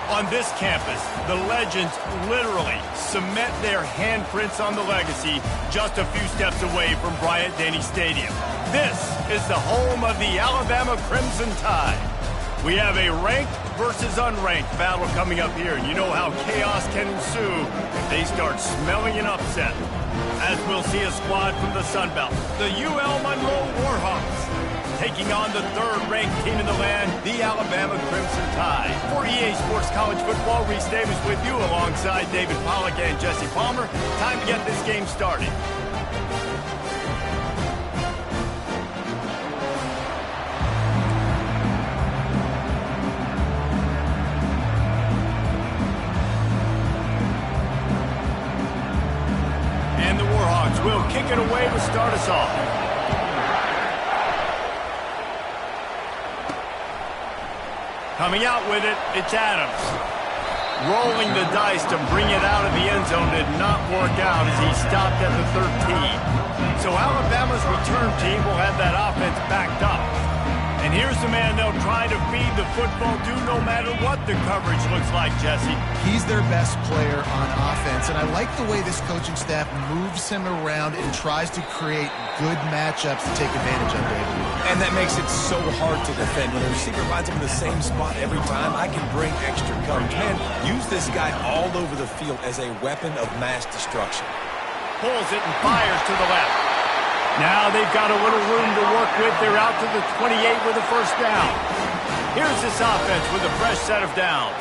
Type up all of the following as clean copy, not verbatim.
On this campus, the legends literally cement their handprints on the legacy just a few steps away from Bryant-Denny Stadium. This is the home of the Alabama Crimson Tide. We have a ranked versus unranked battle coming up here, and you know how chaos can ensue if they start smelling an upset. As we'll see a squad from the Sun Belt, the UL Monroe Warhawks, taking on the third-ranked team in the land, the Alabama Crimson Tide. For EA Sports College Football, Reese Davis with you alongside David Pollack and Jesse Palmer. Time to get this game started. And the Warhawks will kick it away to start us off. Coming out with it, it's Adams. Rolling the dice to bring it out of the end zone did not work out as he stopped at the 13. So Alabama's return team will have that offense backed up. And here's the man they'll try to feed the football to no matter what the coverage looks like, Jesse. He's their best player on offense, and I like the way this coaching staff moves him around and tries to create good matchups to take advantage of, David. And that makes it so hard to defend. When the receiver lines up in the same spot every time, I can bring extra coverage. Man, use this guy all over the field as a weapon of mass destruction. Pulls it and fires to the left. Now they've got a little room to work with. They're out to the 28 with a first down. Here's this offense with a fresh set of downs.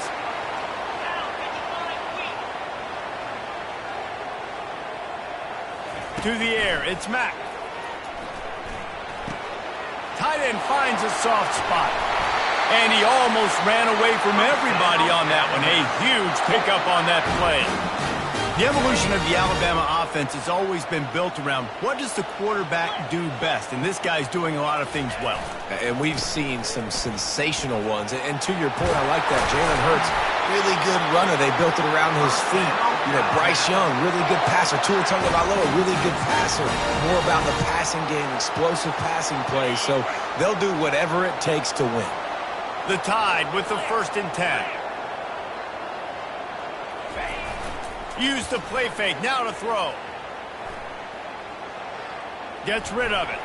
To the air, it's Mack. Tight end finds a soft spot. And he almost ran away from everybody on that one. A huge pickup on that play. The evolution of the Alabama offense has always been built around what does the quarterback do best, and this guy's doing a lot of things well. And we've seen some sensational ones. And to your point, I like that. Jalen Hurts, really good runner. They built it around his feet. You know, Bryce Young, really good passer. Tua Tagovailoa, really good passer. More about the passing game, explosive passing plays. So they'll do whatever it takes to win. The Tide with the 1st and 10. Use the play fake, now to throw. Gets rid of it.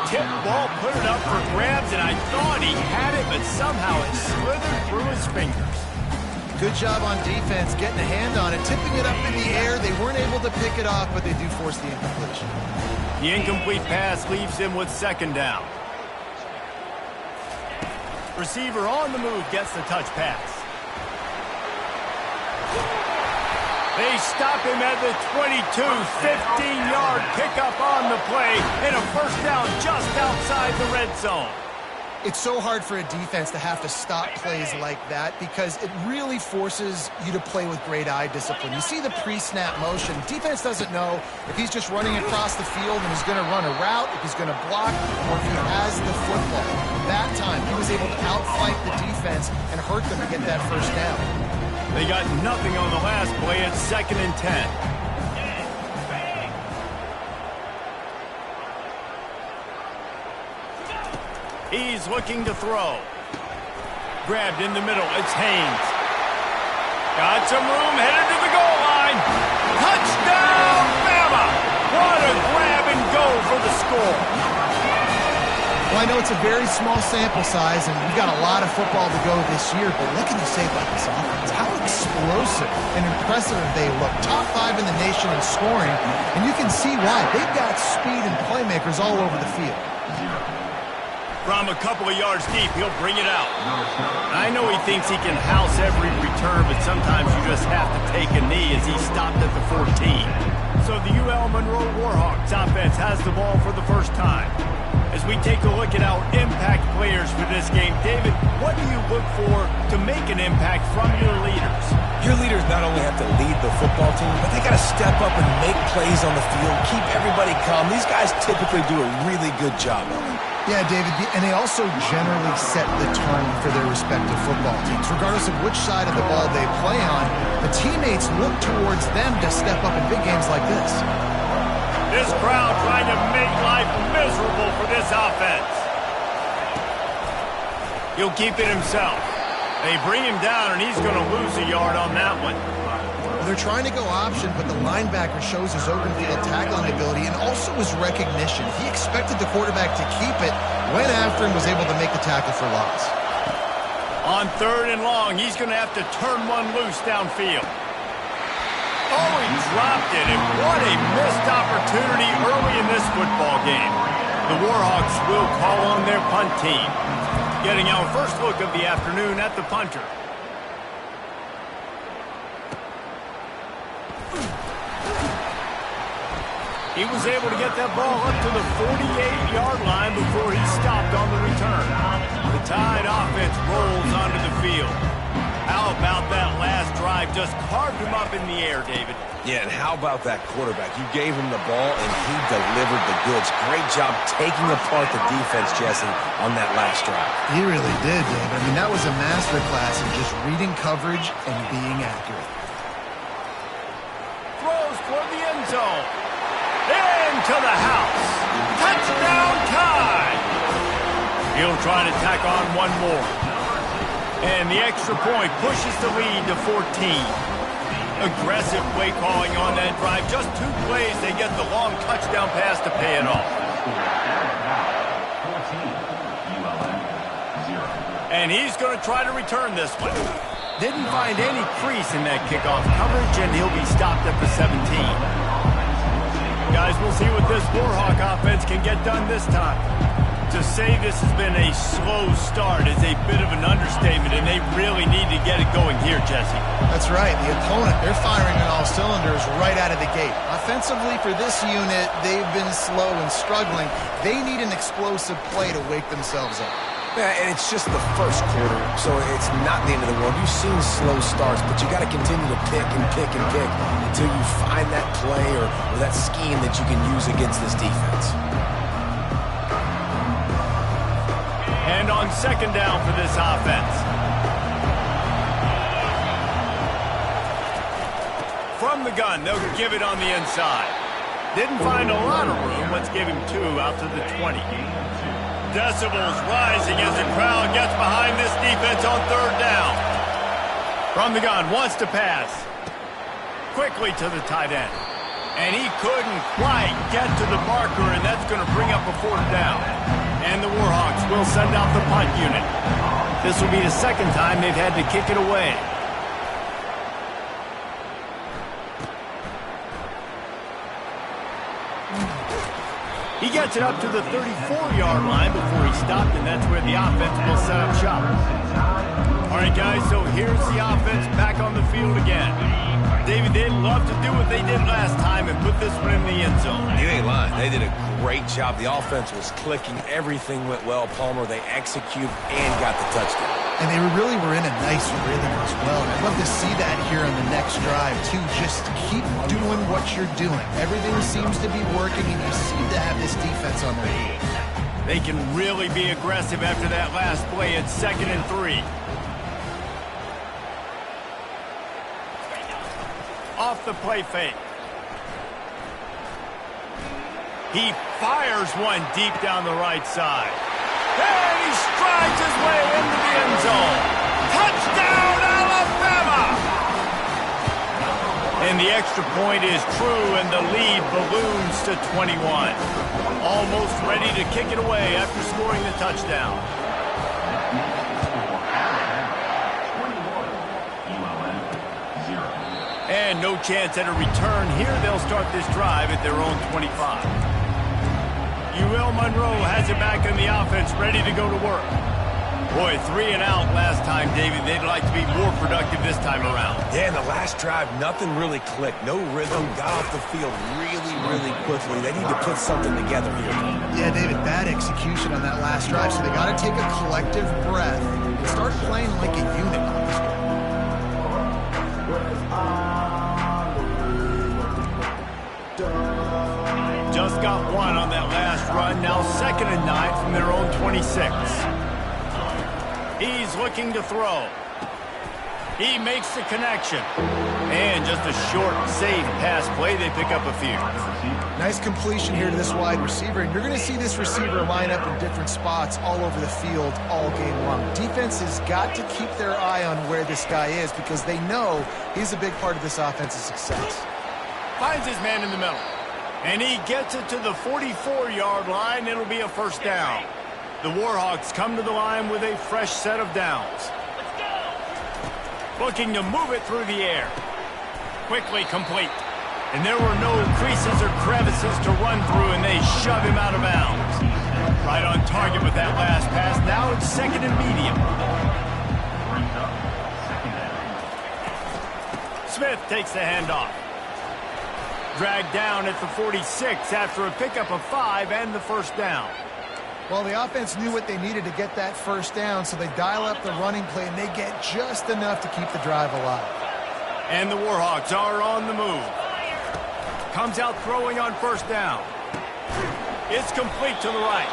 Tip ball, put it up for grabs, and I thought he had it, but somehow it slithered through his fingers. Good job on defense, getting a hand on it, tipping it up in the air. They weren't able to pick it off, but they do force the incompletion. The incomplete pass leaves him with 2nd down. Receiver on the move gets the touch pass. They stop him at the 22, 15-yard pickup on the play, and a first down just outside the red zone. It's so hard for a defense to have to stop plays like that because it really forces you to play with great eye discipline. You see the pre-snap motion. Defense doesn't know if he's just running across the field and he's going to run a route, if he's going to block, or if he has the football. That time, he was able to outflank the defense and hurt them to get that first down. They got nothing on the last play. It's 2nd and 10. He's looking to throw. Grabbed in the middle. It's Haynes. Got some room. Headed to the goal line. Touchdown, Bama! What a grab and go for the score. Well, I know it's a very small sample size, and we've got a lot of football to go this year, but what can you say about this offense? How explosive and impressive they look. Top 5 in the nation in scoring, and you can see why. They've got speed and playmakers all over the field. From a couple of yards deep, he'll bring it out. I know he thinks he can house every return, but sometimes you just have to take a knee as he stopped at the 14. So the UL Monroe Warhawks offense has the ball for the first time. As we take a look at our impact players for this game, David, what do you look for to make an impact from your leaders? Your leaders not only have to lead the football team, but they got to step up and make plays on the field, keep everybody calm. These guys typically do a really good job of it. Yeah, David, and they also generally set the tone for their respective football teams. Regardless of which side of the ball they play on, the teammates look towards them to step up in big games like this. This crowd trying to make life miserable for this offense. He'll keep it himself. They bring him down, and he's going to lose a yard on that one. They're trying to go option, but the linebacker shows his open field tackling ability and also his recognition. He expected the quarterback to keep it, went after and was able to make the tackle for loss. On 3rd and long, he's going to have to turn one loose downfield. Oh, he dropped it, and what a missed opportunity early in this football game. The Warhawks will call on their punt team. Getting our first look of the afternoon at the punter. He was able to get that ball up to the 48-yard line before he stopped on the return. The Tide offense rolls onto the field. How about that last drive? Just carved him up in the air, David. Yeah, and how about that quarterback? You gave him the ball, and he delivered the goods. Great job taking apart the defense, Jesse, on that last drive. He really did, David. I mean, that was a masterclass in just reading coverage and being accurate. Throws for the end zone. Into the house. Touchdown, Tide. He'll try to tack on one more. And the extra point pushes the lead to 14. Aggressive play calling on that drive. Just 2 plays, they get the long touchdown pass to pay it off. And he's going to try to return this one. Didn't find any crease in that kickoff coverage, and he'll be stopped at the 17. Guys, we'll see what this Warhawk offense can get done this time. To say this has been a slow start is a bit of an understatement, and they really need to get it going here, Jesse. That's right. The opponent, they're firing on all cylinders right out of the gate. Offensively, for this unit, they've been slow and struggling. They need an explosive play to wake themselves up. Yeah, and it's just the first quarter, so it's not the end of the world. You've seen slow starts, but you got to continue to pick and pick and pick until you find that play or that scheme that you can use against this defense. And on 2nd down for this offense. From the gun, they'll give it on the inside. Didn't find a lot of room. Let's give him 2 out to the 20. Decibels rising as the crowd gets behind this defense on 3rd down. From the gun, wants to pass. Quickly to the tight end. And he couldn't quite get to the marker, and that's going to bring up a 4th down. And the Warhawks will send out the punt unit. This will be the 2nd time they've had to kick it away. He gets it up to the 34-yard line before he stopped, and that's where the offense will set up shop. All right, guys, so here's the offense back on the field again. David, they'd love to do what they did last time and put this one in the end zone. You ain't lying. They did a great job. The offense was clicking. Everything went well, Palmer. They executed and got the touchdown. And they really were in a nice rhythm as well. And I'd love to see that here on the next drive, too. Just keep doing what you're doing. Everything seems to be working, and you seem to have this defense on their heels. They can really be aggressive after that last play at 2nd and 3. Off the play fake. He fires one deep down the right side. And he strides his way into the end zone. Touchdown, Alabama! And the extra point is true, and the lead balloons to 21. Almost ready to kick it away after scoring the touchdown. And no chance at a return here. They'll start this drive at their own 25. UL Monroe has it back in the offense, ready to go to work. Boy, 3 and out last time, David. They'd like to be more productive this time around. Yeah, in the last drive, nothing really clicked. No rhythm, got off the field really quickly. They need to put something together here. Yeah, David, bad execution on that last drive, so they got to take a collective breath and start playing like a unit on this one. Just got 1 on that last run. Now 2nd and 9 from their own 26. He's looking to throw. He makes the connection. And just a short, safe pass play. They pick up a few. Nice completion here to this wide receiver. And you're going to see this receiver line up in different spots all over the field all game long. Defense has got to keep their eye on where this guy is because they know he's a big part of this offense's success. Finds his man in the middle. And he gets it to the 44-yard line. It'll be a first down. The Warhawks come to the line with a fresh set of downs. Looking to move it through the air. Quickly complete. And there were no creases or crevices to run through, and they shove him out of bounds. Right on target with that last pass. Now it's second and medium. Smith takes the handoff. Dragged down at the 46 after a pickup of 5 and the first down. Well, the offense knew what they needed to get that first down, so they dial up the running play, and they get just enough to keep the drive alive. And the Warhawks are on the move. Comes out throwing on first down. It's complete to the right.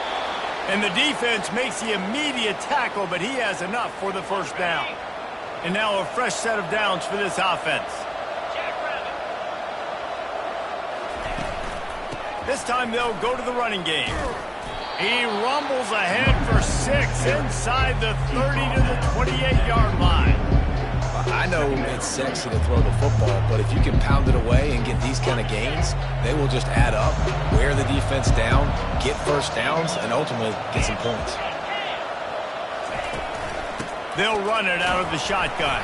And the defense makes the immediate tackle, but he has enough for the first down. And now a fresh set of downs for this offense. This time they'll go to the running game. He rumbles ahead for 6 inside the 30 to the 28-yard line. I know it's sexy to throw the football, but if you can pound it away and get these kind of gains, they will just add up, wear the defense down, get first downs, and ultimately get some points. They'll run it out of the shotgun.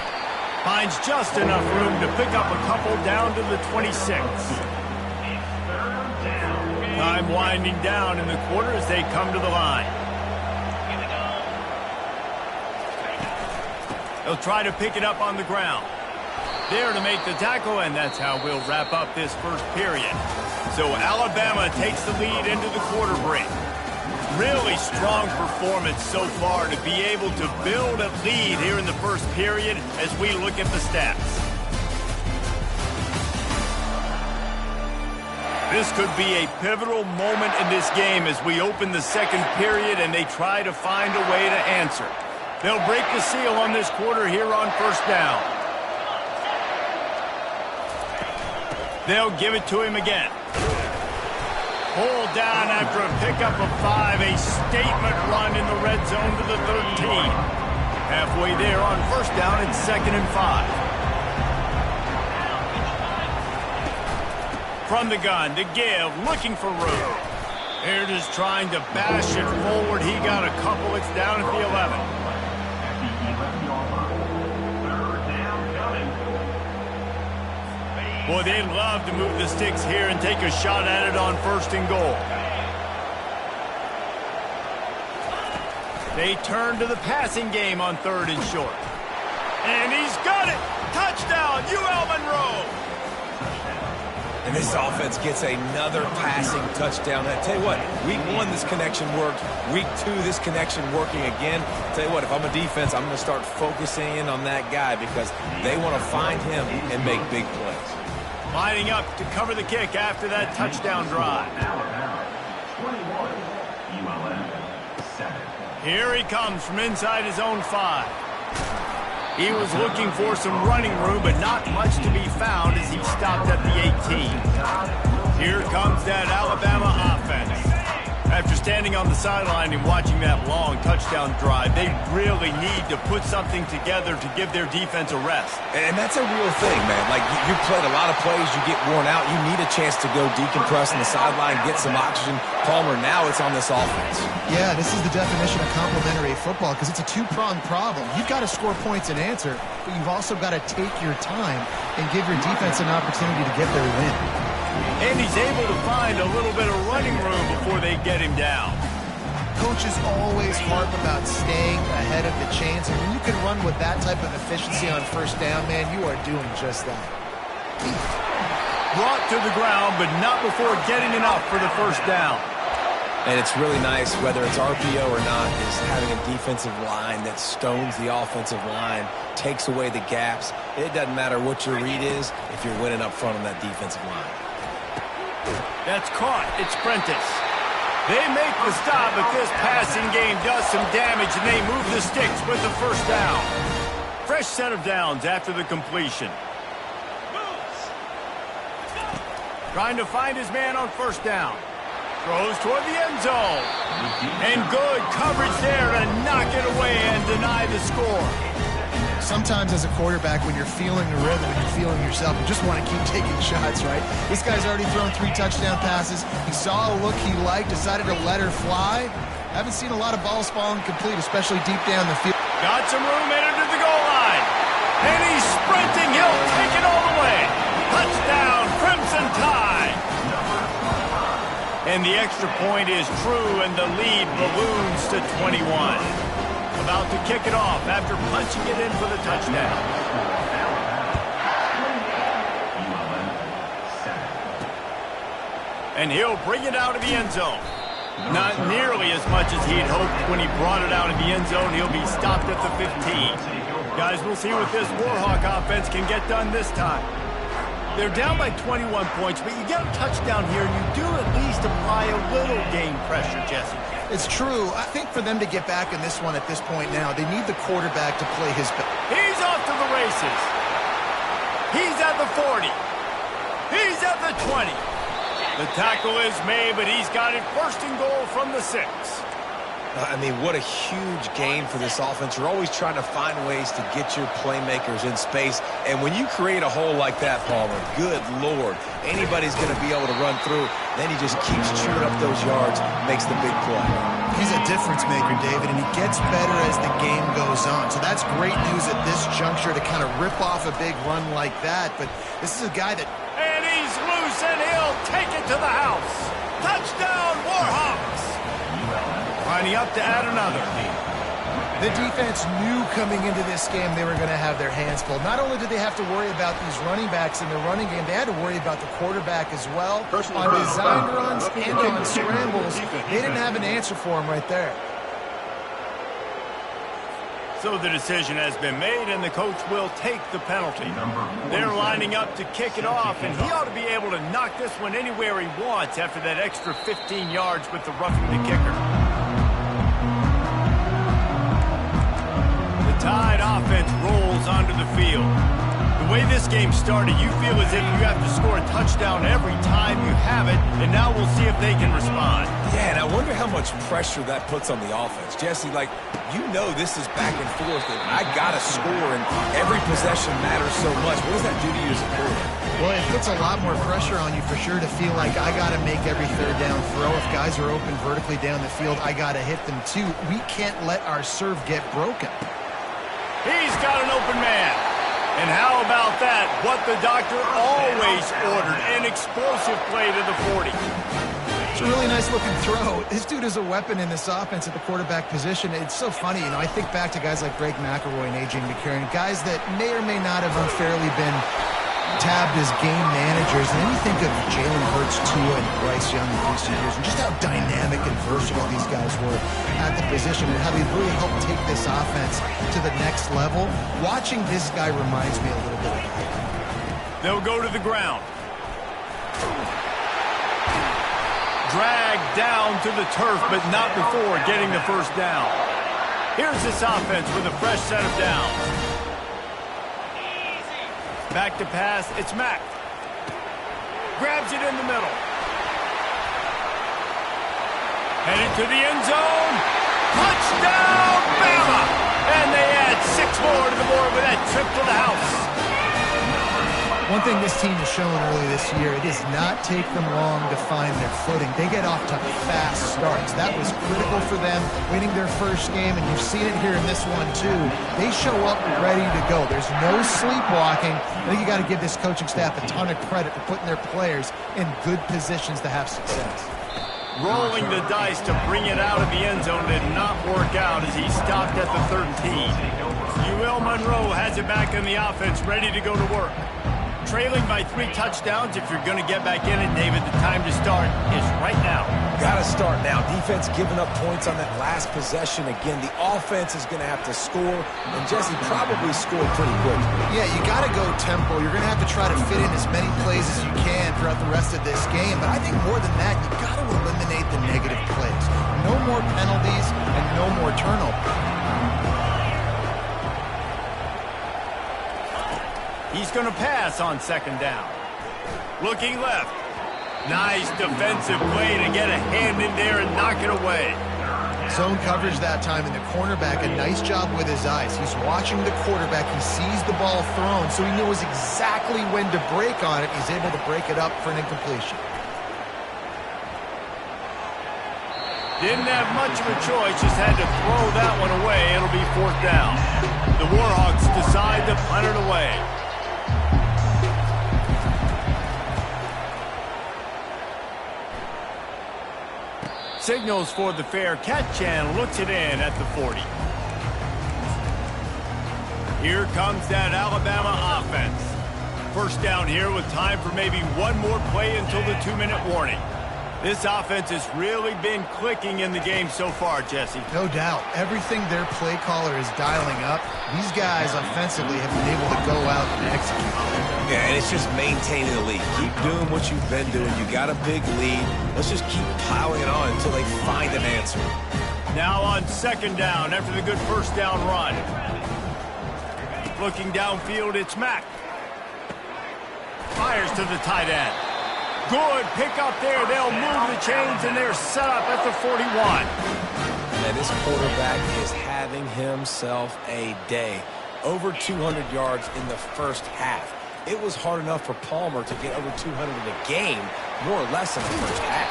Finds just enough room to pick up a couple down to the 26. Time winding down in the quarter as they come to the line. They'll try to pick it up on the ground. There to make the tackle, and that's how we'll wrap up this first period. So Alabama takes the lead into the quarter break. Really strong performance so far to be able to build a lead here in the first period as we look at the stats. This could be a pivotal moment in this game as we open the second period and they try to find a way to answer. They'll break the seal on this quarter here on first down. They'll give it to him again. Pulled down after a pickup of 5, a statement run in the red zone to the 13. Halfway there on first down, it's 2nd and 5. From the gun to give, looking for room. They're just trying to bash it forward. He got a couple. It's down at the 11. Boy, they'd love to move the sticks here and take a shot at it on 1st and goal. They turn to the passing game on 3rd and short. And he's got it! Touchdown, UL Monroe! And this offense gets another passing touchdown. I tell you what, week 1, this connection worked. Week 2, this connection working again. I tell you what, if I'm a defense, I'm going to start focusing in on that guy because they want to find him and make big plays. Lining up to cover the kick after that touchdown drive. Here he comes from inside his own 5. He was looking for some running room, but not much to be found as he stopped at the 18. Here comes that Alabama offense. After standing on the sideline and watching that long touchdown drive, they really need to put something together to give their defense a rest. And that's a real thing, man. Like, you played a lot of plays, you get worn out, you need a chance to go decompress on the sideline, get some oxygen. Palmer, now it's on this offense. Yeah, this is the definition of complementary football because it's a two-pronged problem. You've got to score points and answer, but you've also got to take your time and give your defense an opportunity to get their win. And he's able to find a little bit of running room before they get him down. Coaches always harp about staying ahead of the chains, and when you can run with that type of efficiency on first down, man, you are doing just that. Brought to the ground, but not before getting enough for the first down. And it's really nice, whether it's RPO or not, is having a defensive line that stones the offensive line, takes away the gaps. It doesn't matter what your read is if you're winning up front on that defensive line. That's caught. It's Prentice. They make the stop, but this passing game does some damage, and they move the sticks with the first down. Fresh set of downs after the completion. Trying to find his man on first down. Throws toward the end zone. And good coverage there to knock it away and deny the score. Sometimes as a quarterback, when you're feeling the rhythm and you're feeling yourself, you just want to keep taking shots, right? This guy's already thrown 3 touchdown passes. He saw a look he liked, decided to let her fly. Haven't seen a lot of balls falling complete, especially deep down the field. Got some room, entered to the goal line. And he's sprinting. He'll take it all the way. Touchdown, Crimson Tide. And the extra point is true, and the lead balloons to 21. About to kick it off after punching it in for the touchdown. And he'll bring it out of the end zone. Not nearly as much as he'd hoped when he brought it out of the end zone. He'll be stopped at the 15. Guys, we'll see what this Warhawk offense can get done this time. They're down by 21 points, but you get a touchdown here, and you do at least apply a little game pressure, Jesse. It's true. I think for them to get back in this one at this point now, they need the quarterback to play his best. He's off to the races. He's at the 40. He's at the 20. The tackle is made, but he's got it first and goal from the 6. I mean, what a huge game for this offense. You're always trying to find ways to get your playmakers in space. And when you create a hole like that, Palmer, good Lord, anybody's going to be able to run through. Then he just keeps chewing up those yards, makes the big play. He's a difference maker, David, and he gets better as the game goes on. So that's great news at this juncture to kind of rip off a big run like that. But this is a guy that... And he's loose, and he'll take it to the house. Touchdown, Warhawks. Lining up to add another. The defense knew coming into this game they were going to have their hands full. Not only did they have to worry about these running backs in the running game, they had to worry about the quarterback as well. On designed runs and on scrambles, they didn't have an answer for him right there. So the decision has been made, and the coach will take the penalty. They're lining up to kick it off, and he ought to be able to knock this one anywhere he wants after that extra 15 yards with the roughing the kicker. The Tide offense rolls onto the field. The way this game started, you feel as if you have to score a touchdown every time you have it, and now we'll see if they can respond. Yeah, and I wonder how much pressure that puts on the offense. Jesse, like, you know this is back and forth, and I got to score, and every possession matters so much. What does that do to you as a quarterback? Well, it puts a lot more pressure on you for sure to feel like I got to make every third down throw. If guys are open vertically down the field, I got to hit them too. We can't let our serve get broken. He's got an open man. And how about that? What the doctor always ordered, an explosive play to the 40. It's a really nice looking throw. This dude is a weapon in this offense at the quarterback position. It's so funny, you know, I think back to guys like Greg McElroy and A.J. McCarron, guys that may or may not have unfairly been tabbed as game managers. And then you think of Jalen Hurts, Tua, and Bryce Young in recent years, and just how dynamic and versatile these guys were at the position and how they really helped take this offense to the next level. Watching this guy reminds me a little bit of that. They'll go to the ground. Dragged down to the turf, but not before getting the first down. Here's this offense with a fresh set of downs. Back to pass, it's Mack. Grabs it in the middle. Headed to the end zone. Touchdown, Bama! And they add 6 more to the board with that trip to the house. One thing this team has shown early this year, it does not take them long to find their footing. They get off to fast starts. That was critical for them, winning their first game, and you've seen it here in this one too. They show up ready to go. There's no sleepwalking. I think you got to give this coaching staff a ton of credit for putting their players in good positions to have success. Rolling the dice to bring it out of the end zone did not work out as he stopped at the 13. UL Monroe has it back in the offense, ready to go to work. Trailing by 3 touchdowns. If you're going to get back in it, David, the time to start is right now. Got to start now. Defense giving up points on that last possession. Again, the offense is going to have to score, and Jesse probably scored pretty quick. Yeah, you got to go tempo. You're going to have to try to fit in as many plays as you can throughout the rest of this game. But I think more than that, you got to eliminate the negative plays. No more penalties and no more turnovers. He's going to pass on second down. Looking left. Nice defensive play to get a hand in there and knock it away. Zone coverage that time, and the cornerback, a nice job with his eyes. He's watching the quarterback. He sees the ball thrown, so he knows exactly when to break on it. He's able to break it up for an incompletion. Didn't have much of a choice, just had to throw that one away. It'll be fourth down. The Warhawks decide to punt it away. Signals for the fair catch and looks it in at the 40. Here comes that Alabama offense. First down here with time for maybe one more play until the 2-minute warning. This offense has really been clicking in the game so far, Jesse. No doubt. Everything their play caller is dialing up, these guys offensively have been able to go out and execute. Yeah, and it's just maintaining the lead. Keep doing what you've been doing. You got a big lead. Let's just keep piling it on until they find an answer. Now on second down after the good first down run. Looking downfield, it's Mack. Fires to the tight end. Good pick up there. They'll move the chains, and they're set up at the 41. And this quarterback is having himself a day. Over 200 yards in the first half. It was hard enough for Palmer to get over 200 in a game, more or less in the first half.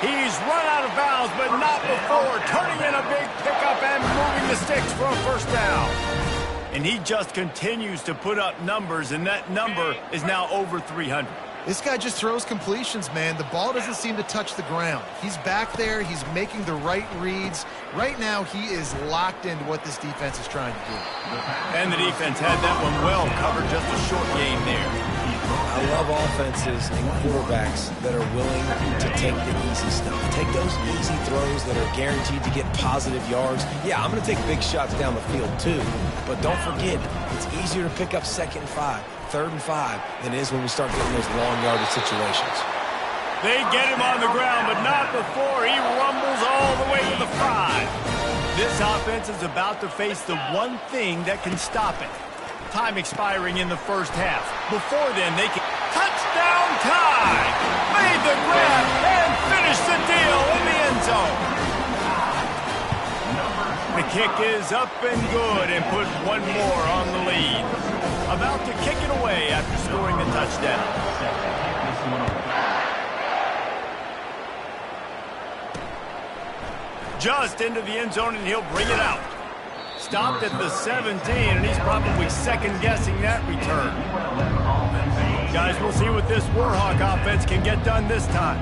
He's run out of bounds, but not before. Turning in a big pickup and moving the sticks for a first down. And he just continues to put up numbers, and that number is now over 300. This guy just throws completions, man. The ball doesn't seem to touch the ground. He's back there. He's making the right reads. Right now, he is locked into what this defense is trying to do. And the defense had that one well covered, just a short game there. I love offenses and quarterbacks that are willing to take the easy stuff. Take those easy throws that are guaranteed to get positive yards. Yeah, I'm going to take big shots down the field too. But don't forget, it's easier to pick up 2nd and 5, 3rd and 5 than it is when we start getting those long yardage situations. They get him on the ground, but not before he rumbles all the way to the 5. This offense is about to face the one thing that can stop it. Time expiring in the first half. Before then, they can... Touchdown time! Made the grab and finished the deal in the end zone. The kick is up and good and put one more on the lead. About to kick it away after scoring the touchdown. Just into the end zone, and he'll bring it out. Stopped at the 17, and he's probably second-guessing that return. Guys, we'll see what this Warhawk offense can get done this time.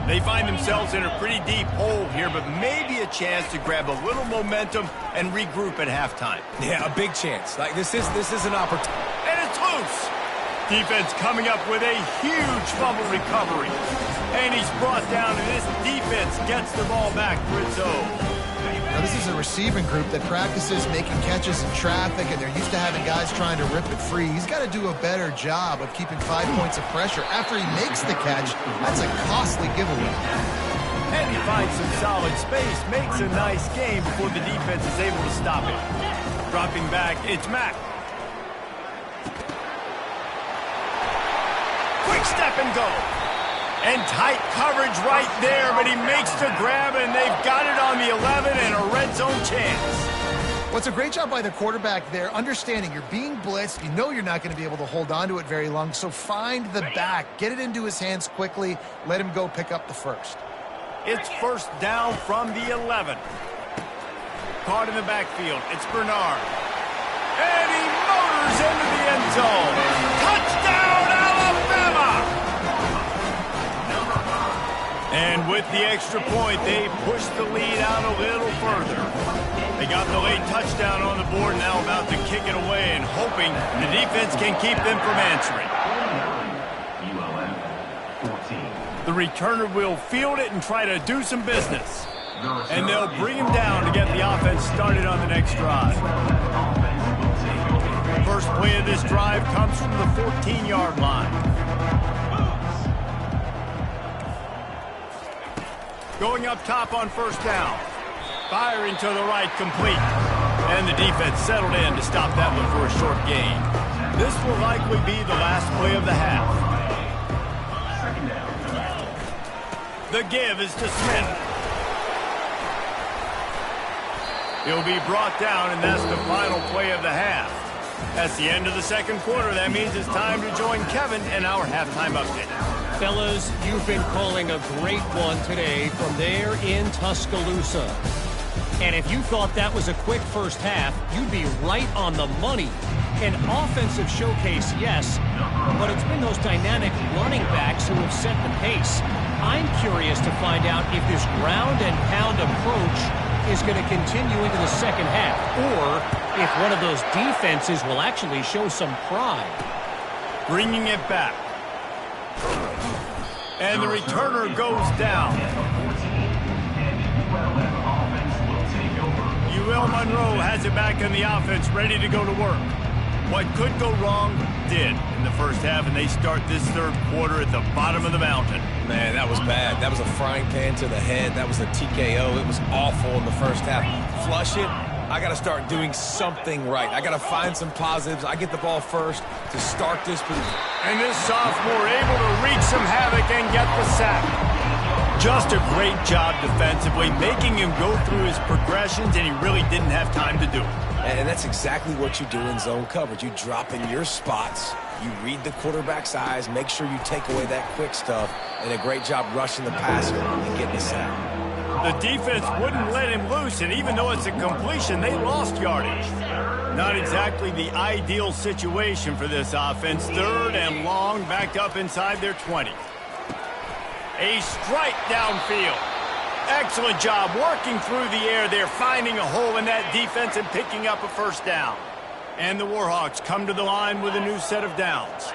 They find themselves in a pretty deep hole here, but maybe a chance to grab a little momentum and regroup at halftime. Yeah, a big chance. Like this is an opportunity. And it's loose. Defense coming up with a huge fumble recovery. And he's brought down, and this defense gets the ball back for its own. Now, this is a receiving group that practices making catches in traffic, and they're used to having guys trying to rip it free. He's got to do a better job of keeping 5 points of pressure. After he makes the catch, that's a costly giveaway. And he finds some solid space, makes a nice game before the defense is able to stop it. Dropping back, it's Mack. Quick step and go. And tight coverage right there, but he makes the grab, and they've got it on the 11 and a red zone chance. Well, it's a great job by the quarterback there, understanding you're being blitzed. You know you're not going to be able to hold on to it very long, so find the back. Get it into his hands quickly. Let him go pick up the first. It's first down from the 11. Caught in the backfield. It's Bernard. And he motors into the end zone. Touchdown, Alabama! And with the extra point, they push the lead out a little further. They got the late touchdown on the board, now about to kick it away and hoping the defense can keep them from answering. The returner will field it and try to do some business. And they'll bring him down to get the offense started on the next drive. First play of this drive comes from the 14-yard line. Going up top on first down. Firing to the right, complete. And the defense settled in to stop that one for a short gain. This will likely be the last play of the half. The give is to Smith. He'll be brought down, and that's the final play of the half. That's the end of the second quarter. That means it's time to join Kevin in our halftime update. Fellas, you've been calling a great one today from there in Tuscaloosa. And if you thought that was a quick first half, you'd be right on the money. An offensive showcase, yes, but it's been those dynamic running backs who have set the pace. I'm curious to find out if this ground and pound approach is going to continue into the second half, or if one of those defenses will actually show some pride. Bringing it back. And the returner goes down. UL Monroe has it back in the offense, ready to go to work. What could go wrong did in the first half, and they start this third quarter at the bottom of the mountain. Man, that was bad. That was a frying pan to the head. That was a TKO. It was awful in the first half. Flush it. I got to start doing something right. I got to find some positives. I get the ball first to start this. And this sophomore able to wreak some havoc and get the sack. Just a great job defensively, making him go through his progressions, and he really didn't have time to do it. And that's exactly what you do in zone coverage. You drop in your spots, you read the quarterback's eyes, make sure you take away that quick stuff, and a great job rushing the passer and getting the sack. The defense wouldn't let him loose, and even though it's a completion, they lost yardage. Not exactly the ideal situation for this offense. Third and long, backed up inside their 20. A strike downfield. Excellent job working through the air there, finding a hole in that defense and picking up a first down. And the Warhawks come to the line with a new set of downs.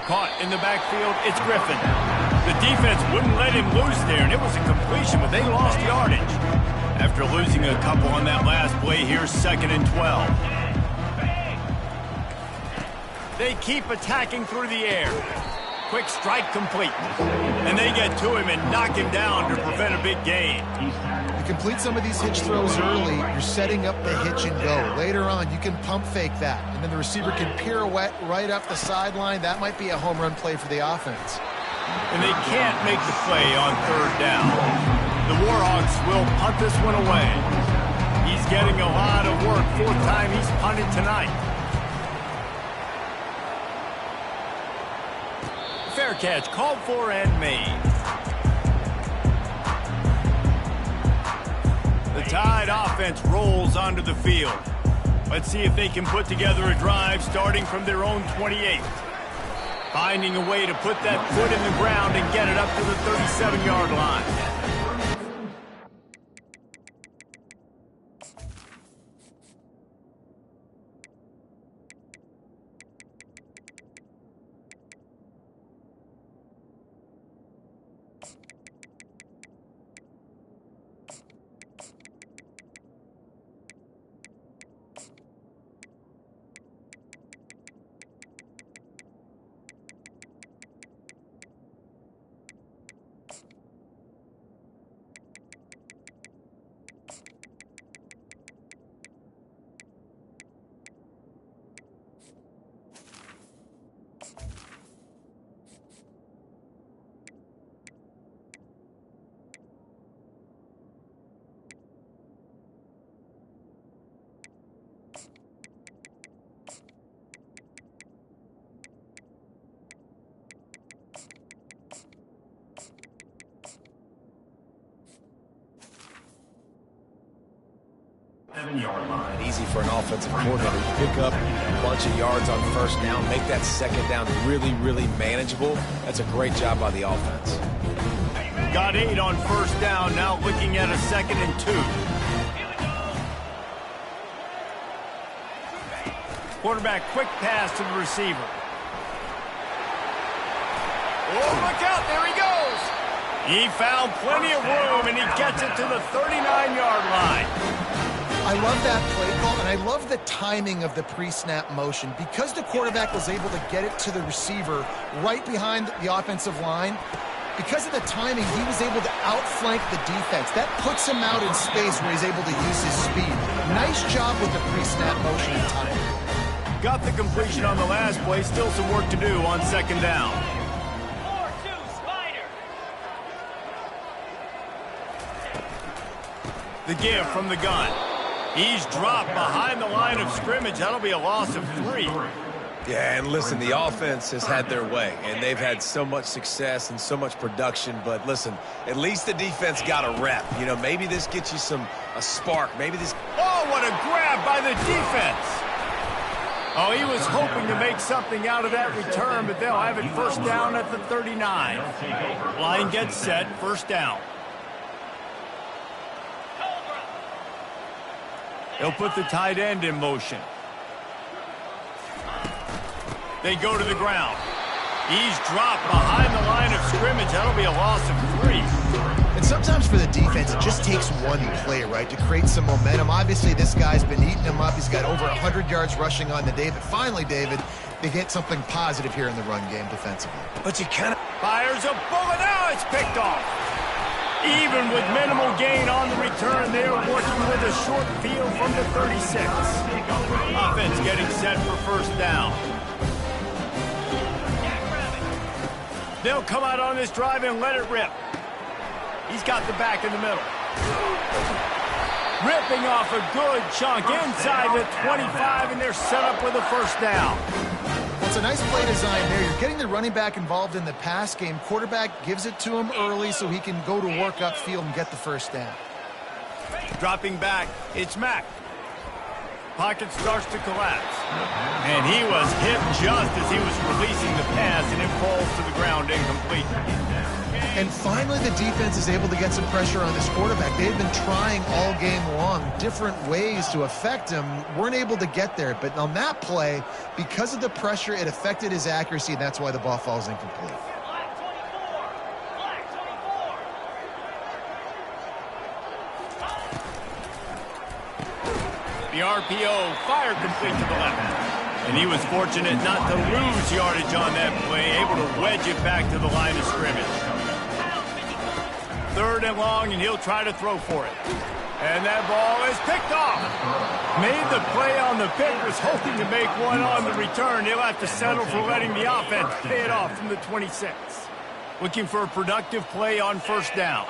Caught in the backfield, it's Griffin. The defense wouldn't let him loose there, and it was a completion, but they lost yardage. After losing a couple on that last play, here's 2nd and 12. They keep attacking through the air. Quick strike complete. And they get to him and knock him down to prevent a big gain. You complete some of these hitch throws early, you're setting up the hitch and go. Later on, you can pump fake that, and then the receiver can pirouette right up the sideline. That might be a home run play for the offense. And they can't make the play on third down. The Warhawks will punt this one away. He's getting a lot of work. 4th time he's punted tonight. Fair catch, called for and made. The Tide offense rolls onto the field. Let's see if they can put together a drive starting from their own 28. Finding a way to put that foot in the ground and get it up to the 37-yard line. Easy for an offensive coordinator. You pick up a bunch of yards on first down, make that second down really, really manageable. That's a great job by the offense. Got 8 on first down, now looking at a 2nd and 2. Quarterback, quick pass to the receiver. Oh, look out, there he goes. He found plenty of room, and he gets it to the 39-yard line. I love that play call, and I love the timing of the pre-snap motion. Because the quarterback was able to get it to the receiver right behind the offensive line, because of the timing, he was able to outflank the defense. That puts him out in space where he's able to use his speed. Nice job with the pre-snap motion and timing. Got the completion on the last play. Still some work to do on second down. 4-2 Spider. The give from the gun. He's dropped behind the line of scrimmage. That'll be a loss of 3. Yeah, and listen, the offense has had their way, and they've had so much success and so much production. But listen, at least the defense got a rep. You know, maybe this gets you a spark. Maybe this. Oh, what a grab by the defense. Oh, he was hoping to make something out of that return, but they'll have it first down at the 39. Line gets set, first down. They'll put the tight end in motion. They go to the ground. He's dropped behind the line of scrimmage. That'll be a loss of 3. And sometimes for the defense, it just takes one play, right, to create some momentum. Obviously, this guy's been eating him up. He's got over 100 yards rushing on the day. But finally, David, they get something positive here in the run game defensively. But you kind of fires a bullet. Now it's picked off. Even with minimal gain on the return, they're working with a short field from the 36. Offense getting set for first down. They'll come out on this drive and let it rip. He's got the back in the middle. Ripping off a good chunk inside the 25, and they're set up with a first down. Well, it's a nice play design there. You're getting the running back involved in the pass game. Quarterback gives it to him early so he can go to work upfield and get the first down. Dropping back, it's Mack. Pocket starts to collapse. And he was hit just as he was releasing the pass, and it falls to the ground incomplete. And finally, the defense is able to get some pressure on this quarterback. They've been trying all game long different ways to affect him. Weren't able to get there. But on that play, because of the pressure, it affected his accuracy, and that's why the ball falls incomplete. The RPO fired complete to the left. And he was fortunate not to lose yardage on that play, able to wedge it back to the line of scrimmage. 3rd and long, and he'll try to throw for it. And that ball is picked off. Made the play on the pick, was hoping to make one on the return. He'll have to settle for letting the offense pay it off from the 26. Looking for a productive play on first down.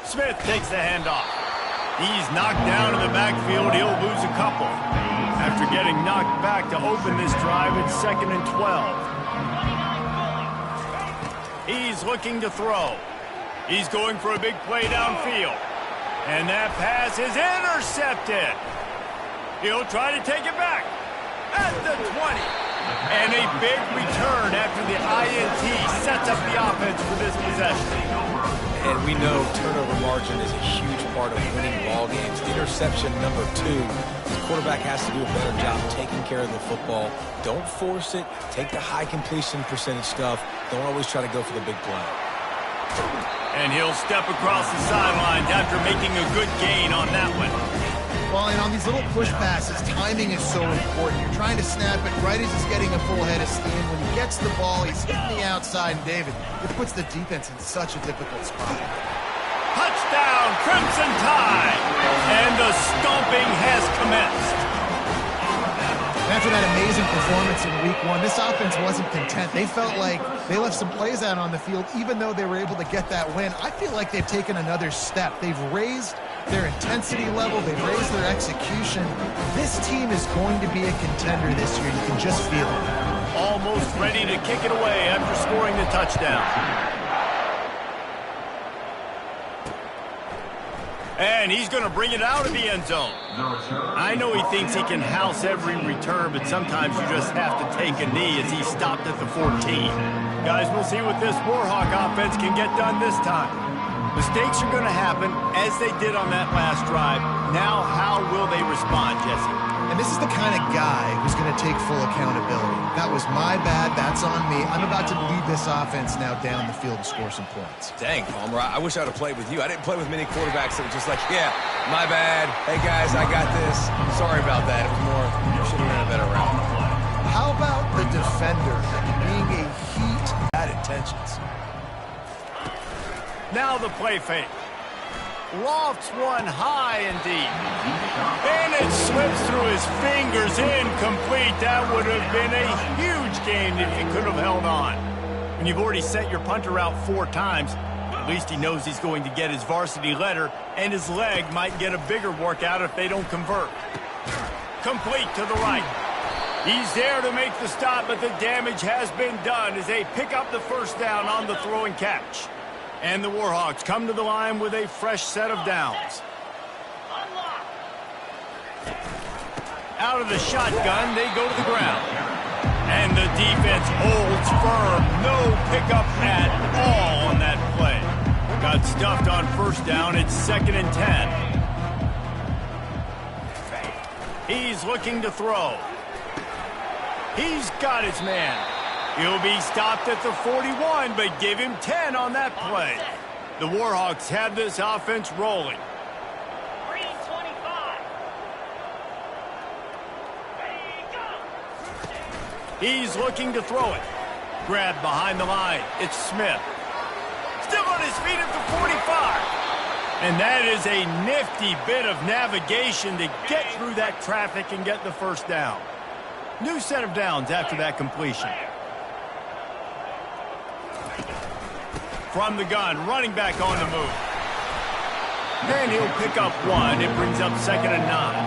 Smith takes the handoff. He's knocked down in the backfield. He'll lose a couple. After getting knocked back to open this drive, it's 2nd and 12. He's looking to throw. He's going for a big play downfield. And that pass is intercepted. He'll try to take it back at the 20. And a big return after the INT sets up the offense for this possession. And we know turnover margin is a huge part of winning ball games. Interception number 2. The quarterback has to do a better job taking care of the football. Don't force it. Take the high completion percentage stuff. Don't always try to go for the big play. And he'll step across the sidelines after making a good gain on that one. Well, and on these little push passes, timing is so important. You're trying to snap it right as he's getting a full head of steam. When he gets the ball, he's hitting the outside. And David, it puts the defense in such a difficult spot. Touchdown, Crimson Tide! And the stomping has commenced. After that amazing performance in Week 1, this offense wasn't content. They felt like they left some plays out on the field, even though they were able to get that win. I feel like they've taken another step. They've raised their intensity level. They've raised their execution. This team is going to be a contender this year. You can just feel it. Almost ready to kick it away after scoring the touchdown. And he's going to bring it out of the end zone. I know he thinks he can house every return, but sometimes you just have to take a knee as he stopped at the 14. Guys, we'll see what this Warhawk offense can get done this time. Mistakes are going to happen, as they did on that last drive. Now, how will they respond, Jesse? And this is the kind of guy who's going to take full accountability. That was my bad. That's on me. I'm about to lead this offense now down the field and score some points. Dang, Palmer, I wish I would have played with you. I didn't play with many quarterbacks that were just like, yeah, my bad. Hey, guys, I got this. Sorry about that. It was more, you should have ran a better route. How about the defender being a heat at intentions. Now the play fake. Lofts one high and deep. And it slips through his fingers, incomplete. That would have been a huge gain if he could have held on. When you've already sent your punter out 4 times, at least he knows he's going to get his varsity letter, and his leg might get a bigger workout if they don't convert. Complete to the right. He's there to make the stop, but the damage has been done as they pick up the first down on the throw and catch. And the Warhawks come to the line with a fresh set of downs. Out of the shotgun, they go to the ground. And the defense holds firm. No pickup at all on that play. Got stuffed on first down. It's 2nd and 10. He's looking to throw. He's got his man. He'll be stopped at the 41, but give him 10 on that play. The Warhawks have this offense rolling. 3:25. He's looking to throw it. Grabbed behind the line. It's Smith. Still on his feet at the 45. And that is a nifty bit of navigation to get through that traffic and get the first down. New set of downs after that completion. From the gun, running back on the move. And he'll pick up 1. It brings up 2nd and 9.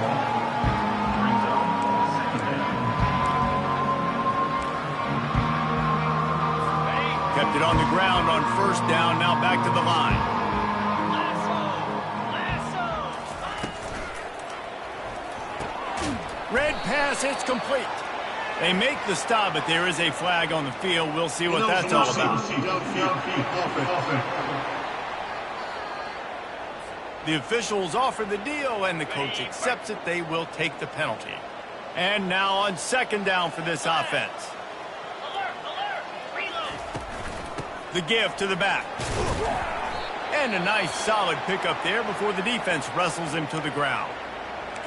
Kept it on the ground on first down, now back to the line. Red pass, it's complete. They make the stop, but there is a flag on the field. We'll see what that's all about. The officials offer the deal, and the coach accepts it. They will take the penalty. And now on 2nd down for this offense. The give to the back. And a nice solid pickup there before the defense wrestles him to the ground.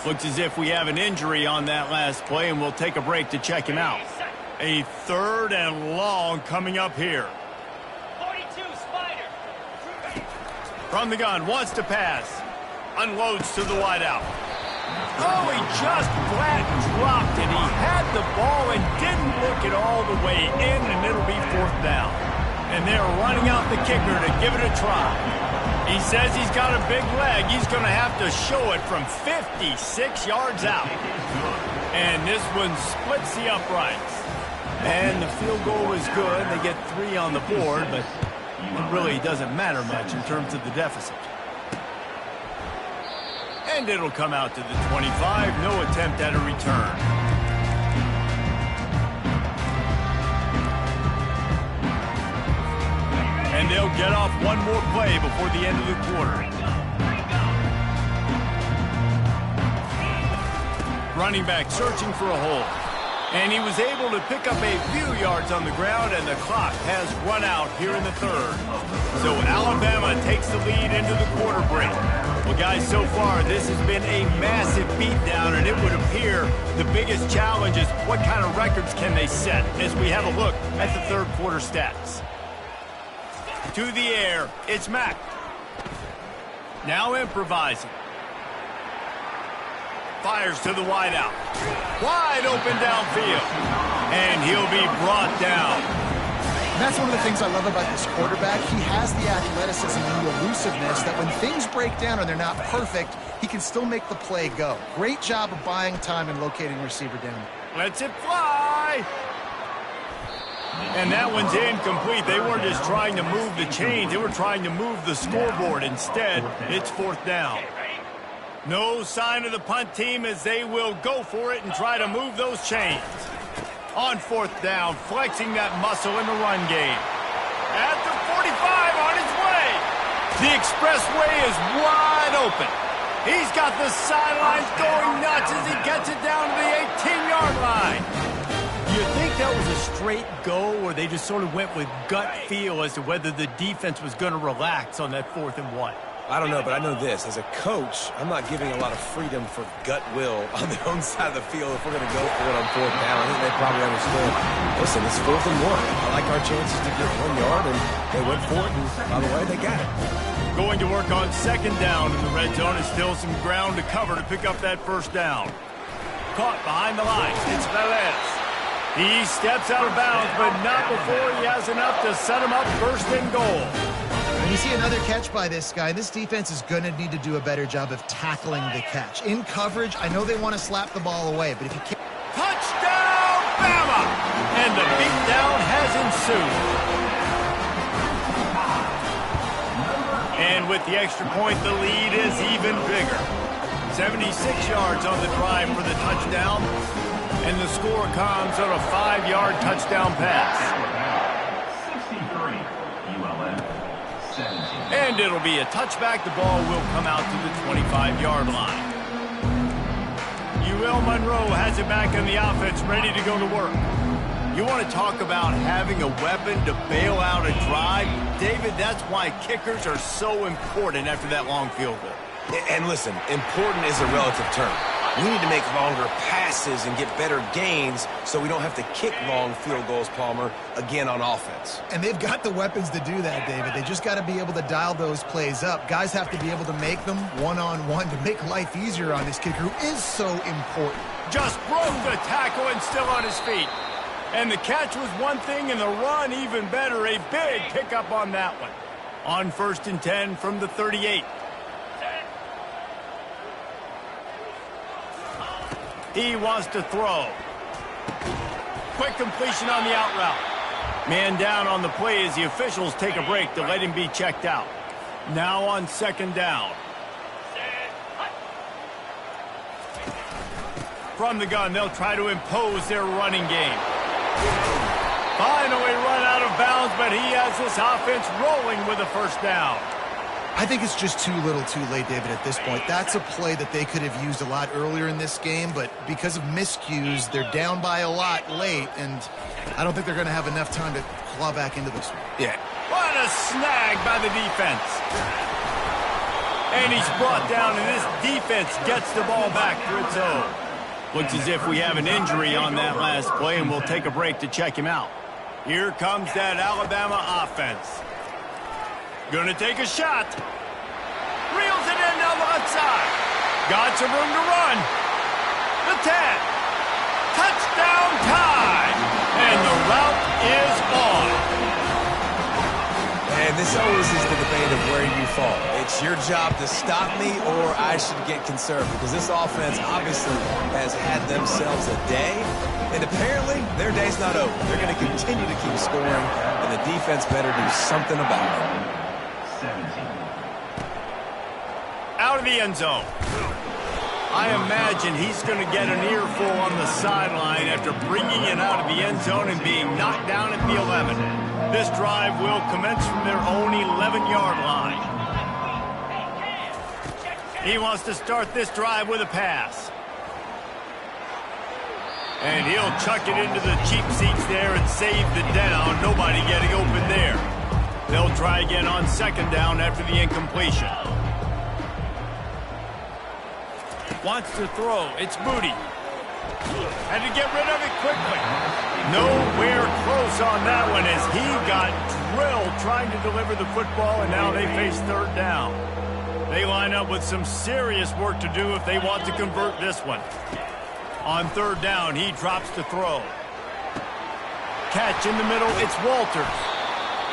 Looks as if we have an injury on that last play, and we'll take a break to check him out. A 3rd and long coming up here. 42 Spider. From the gun, wants to pass. Unloads to the wideout. Oh, he just flat dropped it. He had the ball and didn't look it all the way in, and it'll be 4th down. And they're running out the kicker to give it a try. He says he's got a big leg. He's going to have to show it from 56 yards out. And this one splits the uprights. And the field goal is good. They get 3 on the board, but it really doesn't matter much in terms of the deficit. And it'll come out to the 25. No attempt at a return. And they'll get off one more play before the end of the quarter. Running back searching for a hole. And he was able to pick up a few yards on the ground, and the clock has run out here in the 3rd. So Alabama takes the lead into the quarter break. Well, guys, so far this has been a massive beatdown, and it would appear the biggest challenge is what kind of records can they set as we have a look at the 3rd quarter stats. To the air, it's Mack. Now improvising. Fires to the wideout. Wide open downfield. And he'll be brought down. And that's one of the things I love about this quarterback. He has the athleticism and the elusiveness that when things break down and they're not perfect, he can still make the play go. Great job of buying time and locating receiver down. Lets it fly. And that one's incomplete. They weren't just trying to move the chains. They were trying to move the scoreboard. Instead, it's 4th down. No sign of the punt team as they will go for it and try to move those chains. On 4th down, flexing that muscle in the run game. At the 45, on his way. The expressway is wide open. He's got the sidelines going nuts as he gets it down to the 18-yard line. You think that was a straight go, or they just sort of went with gut feel as to whether the defense was going to relax on that 4th and 1? I don't know, but I know this. As a coach, I'm not giving a lot of freedom for gut will on their own side of the field if we're going to go for it on 4th down. I think they probably understood, listen, it's 4th and 1. I like our chances to get 1 yard, and they went for it, and by the way, they got it. Going to work on 2nd down in the red zone is still some ground to cover to pick up that 1st down. Caught behind the lines. It's Velez. He steps out of bounds, but not before he has enough to set him up 1st and goal. And you see another catch by this guy. This defense is going to need to do a better job of tackling the catch. In coverage, I know they want to slap the ball away, but if you can't... Touchdown, Bama! And the beatdown has ensued. And with the extra point, the lead is even bigger. 76 yards on the drive for the touchdown. And the score comes on a 5-yard touchdown pass. And it'll be a touchback. The ball will come out to the 25-yard line. UL Monroe has it back in the offense, ready to go to work. You want to talk about having a weapon to bail out a drive? David, that's why kickers are so important after that long field goal. And listen, important is a relative term. We need to make longer passes and get better gains so we don't have to kick long field goals, Palmer, again on offense. And they've got the weapons to do that, David. They just got to be able to dial those plays up. Guys have to be able to make them one-on-one to make life easier on this kicker, who is so important. Just broke the tackle and still on his feet. And the catch was one thing and the run even better. A big pickup on that one. On 1st and 10 from the 38. He wants to throw. Quick completion on the out route. Man down on the play as the officials take a break to let him be checked out. Now on 2nd down. From the gun, they'll try to impose their running game. Finally run out of bounds, but he has this offense rolling with a 1st down. I think it's just too little too late, David, at this point. That's a play that they could have used a lot earlier in this game, but because of miscues, they're down by a lot late, and I don't think they're going to have enough time to claw back into this one. Yeah. What a snag by the defense. And he's brought down, and this defense gets the ball back to its own. Looks as if we have an injury on that last play, and we'll take a break to check him out. Here comes that Alabama offense. Gonna take a shot. Reels it in down the left side. Got some room to run. The 10. Touchdown time. And the route is on. And this always is the debate of where you fall. It's your job to stop me or I should get conservative, because this offense obviously has had themselves a day, and apparently their day's not over. They're going to continue to keep scoring, and the defense better do something about it. Out of the end zone. I imagine he's going to get an earful on the sideline after bringing it out of the end zone and being knocked down at the 11. This drive will commence from their own 11-yard line. He wants to start this drive with a pass. And he'll chuck it into the cheap seats there and save the down. Nobody getting open there. They'll try again on 2nd down after the incompletion. Wants to throw. It's Moody. Had to get rid of it quickly. Nowhere close on that one as he got drilled trying to deliver the football, and now they face 3rd down. They line up with some serious work to do if they want to convert this one. On 3rd down, he drops to throw. Catch in the middle. It's Walters.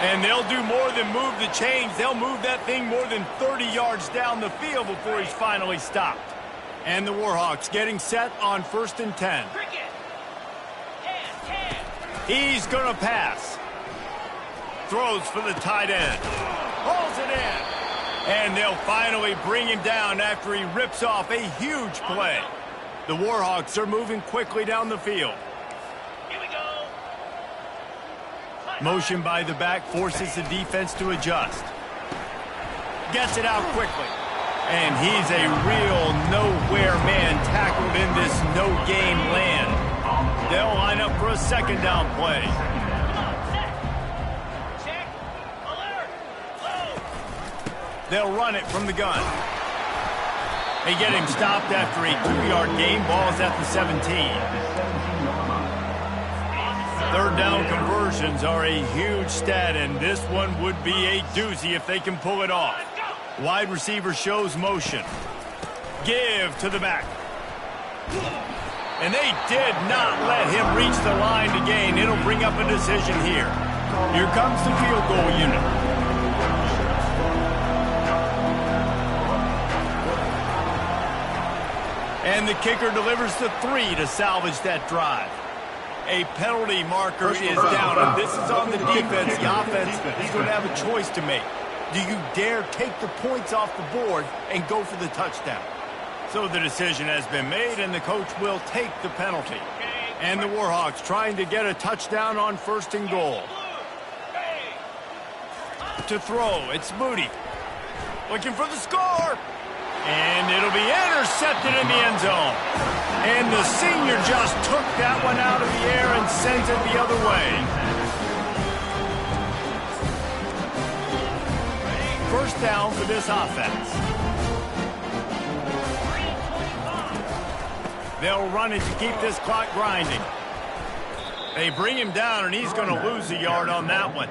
And they'll do more than move the chains. They'll move that thing more than 30 yards down the field before he's finally stopped. And the Warhawks getting set on 1st and 10. He's going to pass. Throws for the tight end. Pulls it in. And they'll finally bring him down after he rips off a huge play. The Warhawks are moving quickly down the field. Motion by the back forces the defense to adjust. Gets it out quickly. And he's a real nowhere man tackled in this no-game land. They'll line up for a 2nd down play. They'll run it from the gun. They get him stopped after a 2-yard gain. Ball's at the 17. Third down conversions are a huge stat, and this one would be a doozy if they can pull it off. Wide receiver shows motion. Give to the back. And they did not let him reach the line to gain. It'll bring up a decision here. Here comes the field goal unit. And the kicker delivers the 3 to salvage that drive. A penalty marker is down, and this is on the defense. The offense is going to have a choice to make. Do you dare take the points off the board and go for the touchdown? So the decision has been made, and the coach will take the penalty. And the Warhawks trying to get a touchdown on 1st and goal. To throw, it's Moody. Looking for the score. And it'll be intercepted in the end zone. And the senior just took that one out of the air and sent it the other way. First down for this offense. They'll run it to keep this clock grinding. They bring him down, and he's going to lose a yard on that one.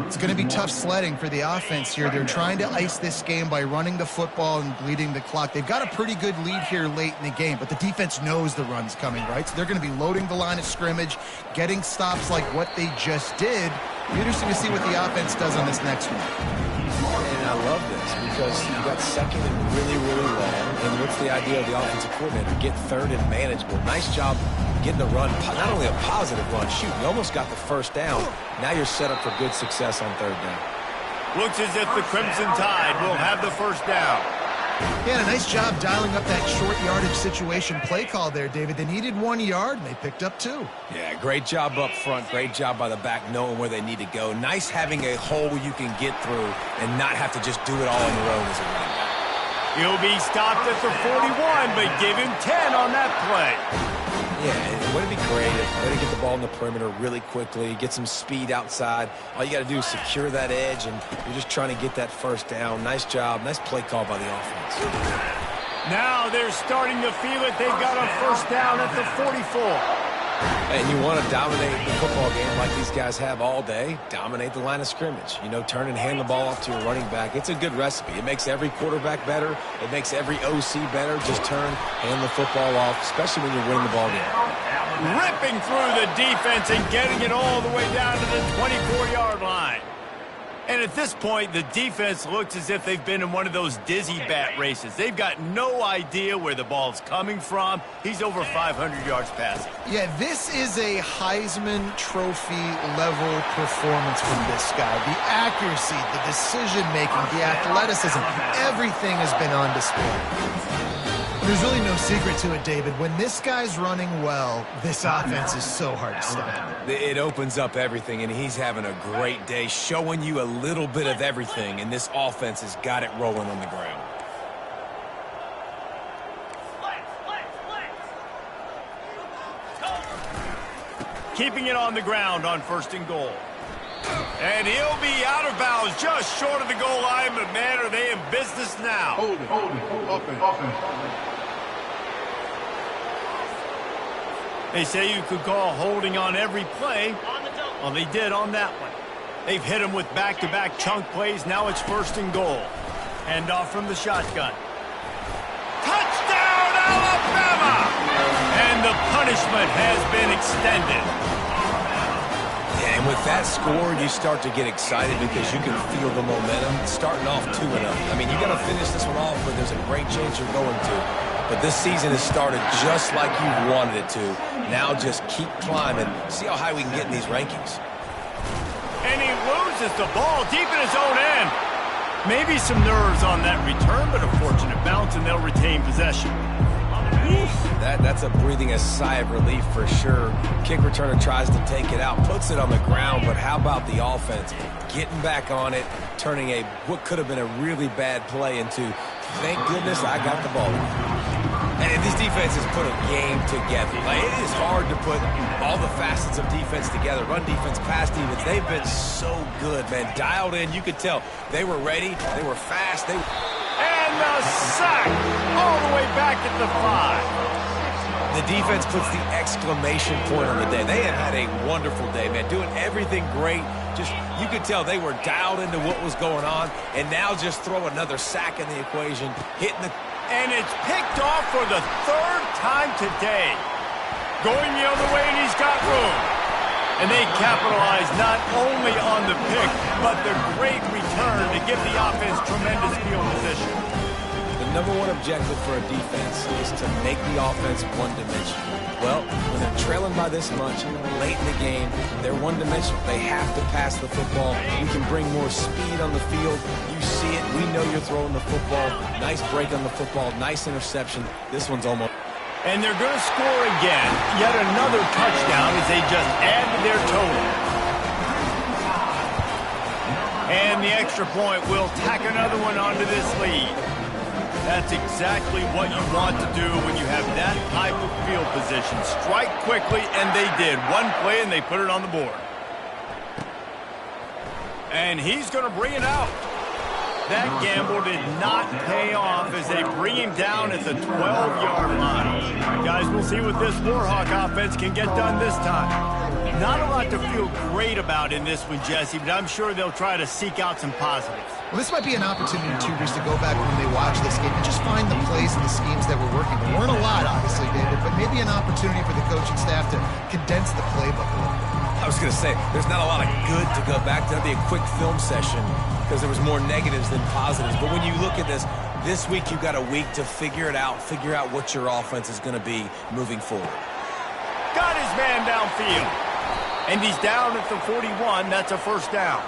It's going to be tough sledding for the offense here. They're trying to ice this game by running the football and bleeding the clock. They've got a pretty good lead here late in the game, but the defense knows the run's coming, right? So they're going to be loading the line of scrimmage, getting stops like what they just did. It'll be interesting to see what the offense does on this next one. And I love this because you got 2nd and really, really long. And what's the idea of the offensive coordinator? Get 3rd and manageable. Nice job getting the run, not only a positive run, shoot, you almost got the first down. Now you're set up for good success on 3rd down. Looks as if the Crimson Tide will have the first down. Yeah, a nice job dialing up that short yardage situation play call there, David. They needed 1 yard, and they picked up 2. Yeah, great job up front. Great job by the back knowing where they need to go. Nice having a hole you can get through and not have to just do it all on your own as a running back. He'll be stopped at the 41, but give him 10 on that play. Yeah, and way to be creative, way to get the ball in the perimeter really quickly, get some speed outside. All you got to do is secure that edge, and you're just trying to get that first down. Nice job. Nice play call by the offense. Now they're starting to feel it. They've got a first down at the 44. And you want to dominate the football game like these guys have all day, dominate the line of scrimmage. You know, turn and hand the ball off to your running back. It's a good recipe. It makes every quarterback better. It makes every OC better. Just turn, hand the football off, especially when you're winning the ball game. Ripping through the defense and getting it all the way down to the 24-yard line. And at this point, the defense looks as if they've been in one of those dizzy bat races. They've got no idea where the ball's coming from. He's over 500 yards passing. Yeah, this is a Heisman Trophy level performance from this guy. The accuracy, the decision-making, the athleticism, everything has been on display. There's really no secret to it, David. When this guy's running well, this offense is so hard to stop. It opens up everything, and he's having a great day, showing you a little bit of everything, and this offense has got it rolling on the ground. Keeping it on the ground on 1st and goal. And he'll be out of bounds just short of the goal line, but man, are they in business now. Hold it. Offense. They say you could call holding on every play. Well, they did on that one. They've hit him with back-to-back chunk plays. Now it's 1st and goal. Hand off from the shotgun. Touchdown, Alabama! And the punishment has been extended. And with that score, you start to get excited because you can feel the momentum starting off 2-0. I mean, you got to finish this one off, but there's a great chance you're going to. But this season has started just like you wanted it to. Now just keep climbing. See how high we can get in these rankings. And he loses the ball deep in his own end. Maybe some nerves on that return, but a fortunate bounce, and they'll retain possession. That's a breathing a sigh of relief for sure. Kick returner tries to take it out, puts it on the ground, but how about the offense? Getting back on it, turning what could have been a really bad play into, thank goodness I got the ball. And these defenses put a game together. Like, it is hard to put all the facets of defense together. Run defense, pass defense. They've been so good, man. Dialed in. You could tell they were ready. They were fast. And the sack all the way back at the 5. The defense puts the exclamation point on the day. They have had a wonderful day, man. Doing everything great. Just, you could tell they were dialed into what was going on. And now just throw another sack in the equation. Hitting the... And it's picked off for the 3rd time today. Going the other way, and he's got room. And they capitalize not only on the pick, but the great return to give the offense tremendous field position. The number one objective for a defense is to make the offense one-dimensional. Well, when they're trailing by this much, late in the game, they're one-dimensional. They have to pass the football. You can bring more speed on the field. You see it. We know you're throwing the football. Nice break on the football. Nice interception. This one's almost... And they're going to score again. Yet another touchdown as they just add to their total. And the extra point will tack another one onto this lead. That's exactly what you want to do when you have that type of field position. Strike quickly, and they did. One play, and they put it on the board. And he's going to bring it out. That gamble did not pay off as they bring him down at the 12-yard line. Guys, we'll see what this Warhawk offense can get done this time. Not a lot to feel great about in this one, Jesse, but I'm sure they'll try to seek out some positives. Well, this might be an opportunity, Tubers, to go back when they watch this game and just find the plays and the schemes that were working. There weren't a lot, obviously, David, but maybe an opportunity for the coaching staff to condense the playbook a little bit. I was going to say, there's not a lot of good to go back to. That'd be a quick film session because there was more negatives than positives. But when you look at this week you've got a week to figure it out, figure out what your offense is going to be moving forward. Got his man downfield. And he's down at the 41. That's a first down.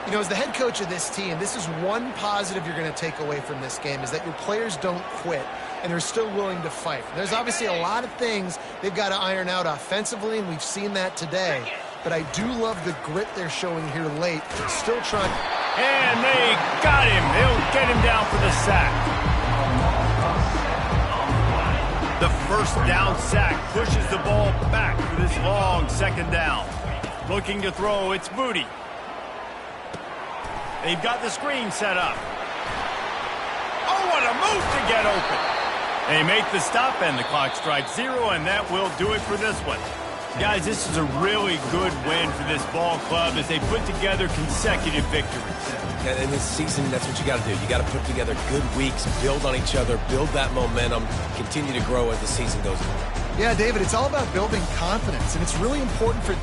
You know, as the head coach of this team, this is one positive you're going to take away from this game, is that your players don't quit and they're still willing to fight. There's obviously a lot of things they've got to iron out offensively, and we've seen that today. But I do love the grit they're showing here late. Still trying. And they got him. They'll get him down for the sack. The first down sack pushes the ball back for this long 2nd down. Looking to throw, it's Booty. They've got the screen set up. Oh, what a move to get open. They make the stop, and the clock strikes 0, and that will do it for this one. Guys, this is a really good win for this ball club as they put together consecutive victories. And in this season, that's what you got to do. You got to put together good weeks, build on each other, build that momentum, continue to grow as the season goes on. Yeah, David, it's all about building confidence, and it's really important for